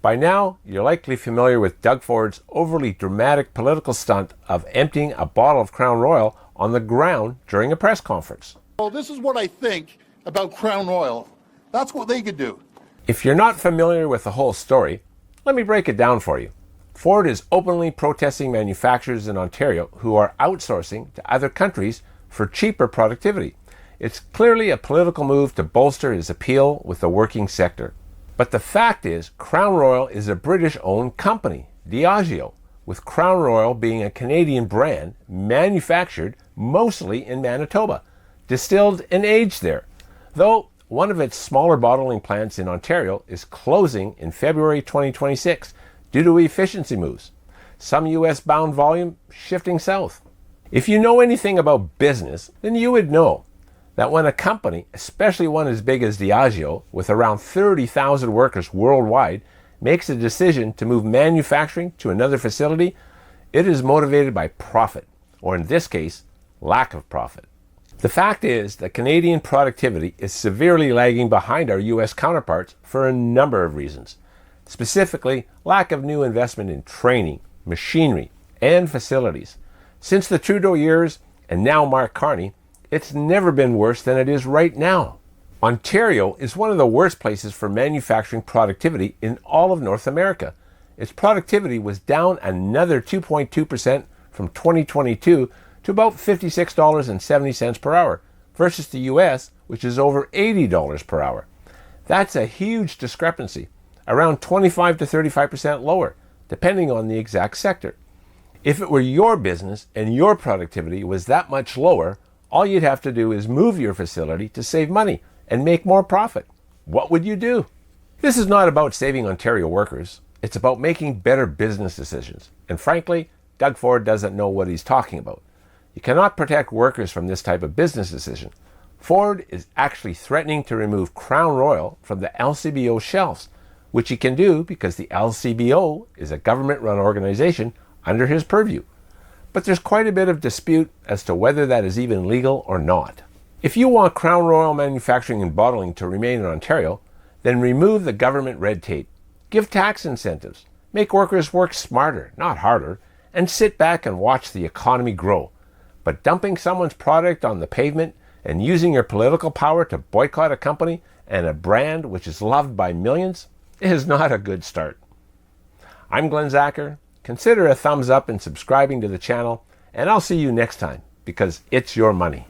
By now, you're likely familiar with Doug Ford's overly dramatic political stunt of emptying a bottle of Crown Royal on the ground during a press conference. Well, this is what I think about Crown Royal. That's what they could do. If you're not familiar with the whole story, let me break it down for you. Ford is openly protesting manufacturers in Ontario who are outsourcing to other countries for cheaper productivity. It's clearly a political move to bolster his appeal with the working sector. But the fact is, Crown Royal is a British-owned company, Diageo, with Crown Royal being a Canadian brand manufactured mostly in Manitoba, distilled and aged there. Though one of its smaller bottling plants in Ontario is closing in February 2026 due to efficiency moves. Some US-bound volume shifting south. If you know anything about business, then you would know that when a company, especially one as big as Diageo, with around 30,000 workers worldwide, makes a decision to move manufacturing to another facility, it is motivated by profit, or in this case, lack of profit. The fact is that Canadian productivity is severely lagging behind our US counterparts for a number of reasons. Specifically, lack of new investment in training, machinery, and facilities. Since the Trudeau years, and now Mark Carney, it's never been worse than it is right now. Ontario is one of the worst places for manufacturing productivity in all of North America. Its productivity was down another 2.2% from 2022 to about $56.70 per hour, versus the US, which is over $80 per hour. That's a huge discrepancy, around 25 to 35% lower, depending on the exact sector. If it were your business and your productivity was that much lower, all you'd have to do is move your facility to save money and make more profit. What would you do? This is not about saving Ontario workers. It's about making better business decisions. And frankly, Doug Ford doesn't know what he's talking about. You cannot protect workers from this type of business decision. Ford is actually threatening to remove Crown Royal from the LCBO shelves, which he can do because the LCBO is a government-run organization under his purview. But there's quite a bit of dispute as to whether that is even legal or not. If you want Crown Royal manufacturing and bottling to remain in Ontario, then remove the government red tape, give tax incentives, make workers work smarter, not harder, and sit back and watch the economy grow. But dumping someone's product on the pavement and using your political power to boycott a company and a brand which is loved by millions is not a good start. I'm Glenn Zacher. Consider a thumbs up and subscribing to the channel, and I'll see you next time, because it's your money.